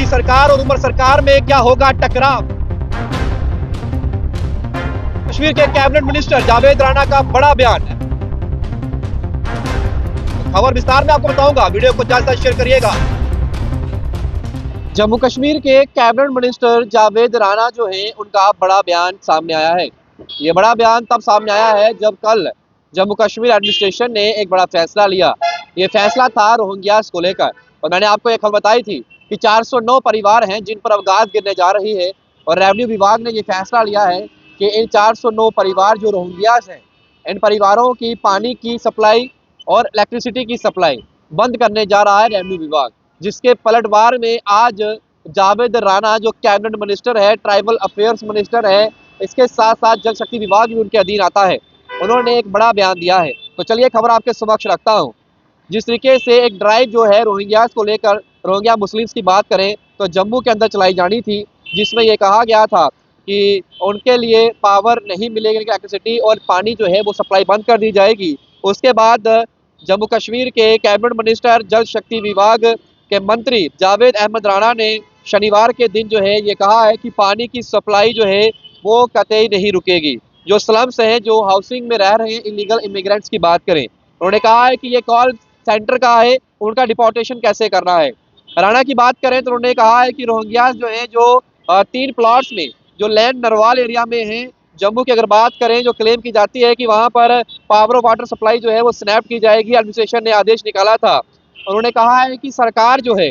मोदी सरकार और उमर सरकार में क्या होगा टकराव। कश्मीर के कैबिनेट मिनिस्टर जावेद राणा का बड़ा बयान है। खबर विस्तार में आपको बताऊंगा, वीडियो को ज्यादा शेयर करिएगा। जम्मू कश्मीर के कैबिनेट मिनिस्टर जावेद राणा जो है, उनका बड़ा बयान सामने आया है। ये बड़ा बयान तब सामने आया है जब कल जम्मू कश्मीर एडमिनिस्ट्रेशन ने एक बड़ा फैसला लिया। ये फैसला था रोहिंग्यास को लेकर, और मैंने आपको एक खबर बताई थी कि 409 परिवार हैं जिन पर अवगात गिरने जा रही है, और रेवेन्यू विभाग ने ये फैसला लिया है कि इन 409 परिवार जो रोहिंग्यास हैं, इन परिवारों की पानी की सप्लाई और इलेक्ट्रिसिटी की सप्लाई बंद करने जा रहा है रेवेन्यू विभाग। जिसके पलटवार में आज जावेद राणा जो कैबिनेट मिनिस्टर है, ट्राइबल अफेयर्स मिनिस्टर है, इसके साथ साथ जल शक्ति विभाग भी उनके अधीन आता है, उन्होंने एक बड़ा बयान दिया है। तो चलिए खबर आपके समक्ष रखता हूँ। जिस तरीके से एक ड्राइव जो है रोहिंग्यास को लेकर, रोहिंग्या मुस्लिम्स की बात करें तो जम्मू के अंदर चलाई जानी थी, जिसमें यह कहा गया था कि उनके लिए पावर नहीं मिलेगी, इलेक्ट्रिसिटी और पानी जो है वो सप्लाई बंद कर दी जाएगी। उसके बाद जम्मू कश्मीर के कैबिनेट मिनिस्टर जल शक्ति विभाग के मंत्री जावेद अहमद राणा ने शनिवार के दिन जो है ये कहा है कि पानी की सप्लाई जो है वो कतई नहीं रुकेगी। जो स्लम्स हैं, जो हाउसिंग में रह रहे हैं इलीगल इमिग्रेंट्स की बात करें, उन्होंने कहा है कि ये कॉल सेंटर का है, उनका डिपोर्टेशन कैसे करना है। राणा की बात करें तो उन्होंने कहा है कि रोहिंग्यास जो है, जो 3 प्लॉट्स में जो लैंड नरवाल एरिया में है जम्मू की अगर बात करें, जो क्लेम की जाती है कि वहाँ पर पावर और वाटर सप्लाई जो है वो स्नैप की जाएगी, एडमिनिस्ट्रेशन ने आदेश निकाला था। उन्होंने कहा है कि सरकार जो है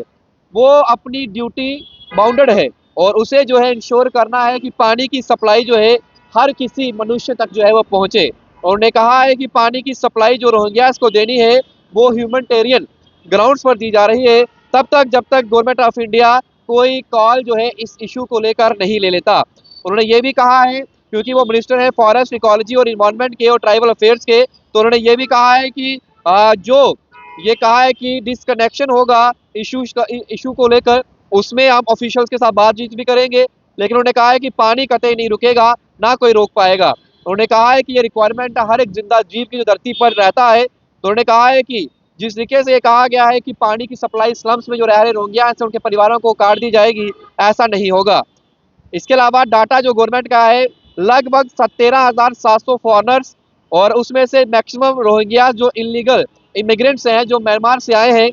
वो अपनी ड्यूटी बाउंडेड है और उसे जो है इंश्योर करना है कि पानी की सप्लाई जो है हर किसी मनुष्य तक जो है वो पहुँचे। उन्होंने कहा है कि पानी की सप्लाई जो रोहिंग्यास को देनी है वो ह्यूमैनिटेरियन ग्राउंड्स पर दी जा रही है, तब तक जब तक गवर्नमेंट ऑफ इंडिया कोई कॉल जो है इस इशू को लेकर नहीं ले लेता। उन्होंने ये भी कहा है, क्योंकि वो मिनिस्टर है फॉरेस्ट, इकोलॉजी और इन्वायरमेंट के और ट्राइबल अफेयर्स के, तो उन्होंने ये भी कहा है कि जो ये कहा है कि डिसकनेक्शन होगा इशू को लेकर, उसमें हम ऑफिशियल्स के साथ बातचीत भी करेंगे, लेकिन उन्होंने कहा है कि पानी कतई नहीं रुकेगा, ना कोई रोक पाएगा। उन्होंने कहा है कि ये रिक्वायरमेंट हर एक जिंदा जीव की जो धरती पर रहता है। तो उन्होंने कहा है कि जिस तरीके से ये कहा गया है कि पानी की सप्लाई स्लम्स में जो रह रहे रोहिंग्या हैं उनके परिवारों को काट दी जाएगी, ऐसा नहीं होगा। इसके अलावा डाटा जो गवर्नमेंट का है, लगभग 17,700 फॉरनर्स, और उसमें से मैक्सिमम रोहिंग्या जो इलीगल इमिग्रेंट्स हैं, जो म्यांमार से आए हैं,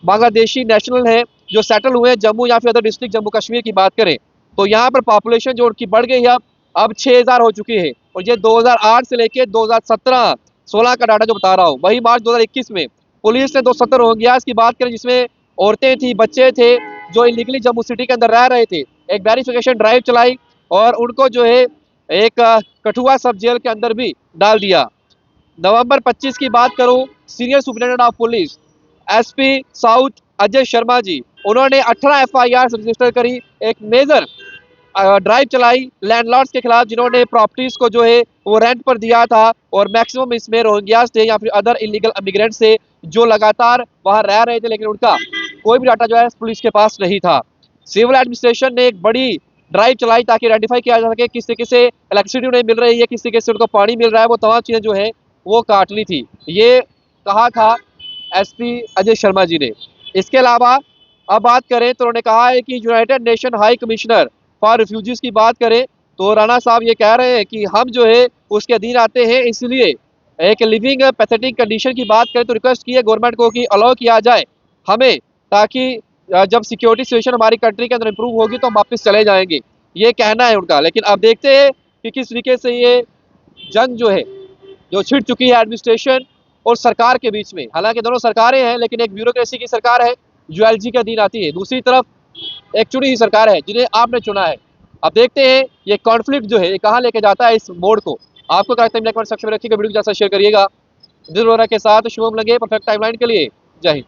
बांग्लादेशी नेशनल हैं, जो सेटल हुए हैं जम्मू या फिर अदर डिस्ट्रिक्ट जम्मू कश्मीर की बात करें तो यहाँ पर पॉपुलेशन जो उनकी बढ़ गई है, अब 6,000 हो चुकी है। और ये 2008 से लेके 2017-16 का डाटा जो बता रहा हूँ। वही मार्च 2021 में पुलिस ने 270 रोहिंग्यास की बात करें, जिसमें औरतें थी, बच्चे थे, जो इलीगली जम्मू सिटी के अंदर रह रहे थे, एक वेरिफिकेशन ड्राइव चलाई और उनको जो है एक कठुआ सब जेल के अंदर भी डाल दिया। नवंबर 25 की बात करूं, senior superintendent of police SP south Ajay Sharma ji, उन्होंने 18 FIR रजिस्टर करी, एक मेजर ड्राइव चलाई लैंडलॉर्ड्स के खिलाफ जिन्होंने प्रॉपर्टीज को जो है वो रेंट पर दिया था, और मैक्सिमम इसमें रोहिंग्यास थे या फिर अदर इलीगल इमिग्रेंट्स थे जो लगातार वहां रह रहे थे, लेकिन उनका कोई भी डाटा जो है पुलिस के पास नहीं था। सिविल एडमिनिस्ट्रेशन ने एक बड़ी ड्राइव चलाई ताकि आइडेंटिफाई किया जा सके किस तरीके से इलेक्ट्रिसिटी उन्हें मिल रही है, किस तरीके से उनको पानी मिल रहा है, वो तमाम चीज़ें जो है वो काट ली थी। ये कहा था एसपी अजय शर्मा जी ने। इसके अलावा अब बात करें तो उन्होंने कहा है कि United nation high commissioner for refugees की बात करें तो राणा साहब ये कह रहे हैं कि हम जो है उसके अधीन आते हैं, इसलिए एक लिविंग पैथेटिक कंडीशन की बात करें तो रिक्वेस्ट की है गवर्नमेंट को कि अलाउ किया जाए हमें, ताकि जब सिक्योरिटी सिचुएशन हमारी कंट्री के अंदर इंप्रूव होगी तो हम वापस चले जाएंगे, ये कहना है उनका। लेकिन अब देखते हैं कि किस तरीके से ये जंग जो है जो छिड़ चुकी है एडमिनिस्ट्रेशन और सरकार के बीच में। हालांकि दोनों सरकारें हैं, लेकिन एक ब्यूरोक्रेसी की सरकार है जो LG के अधीन आती है, दूसरी तरफ एक चुनी हुई सरकार है जिन्हें आपने चुना है। अब देखते हैं ये कॉन्फ्लिक्ट जो है ये कहाँ लेके जाता है इस मोड को। आपको क्या लगता है, कमेंट सेक्शन में रखिएगा, वीडियो को जैसा शेयर करिएगा। के साथ शुभम लगे परफेक्ट टाइमलाइन के लिए। जय हिंद।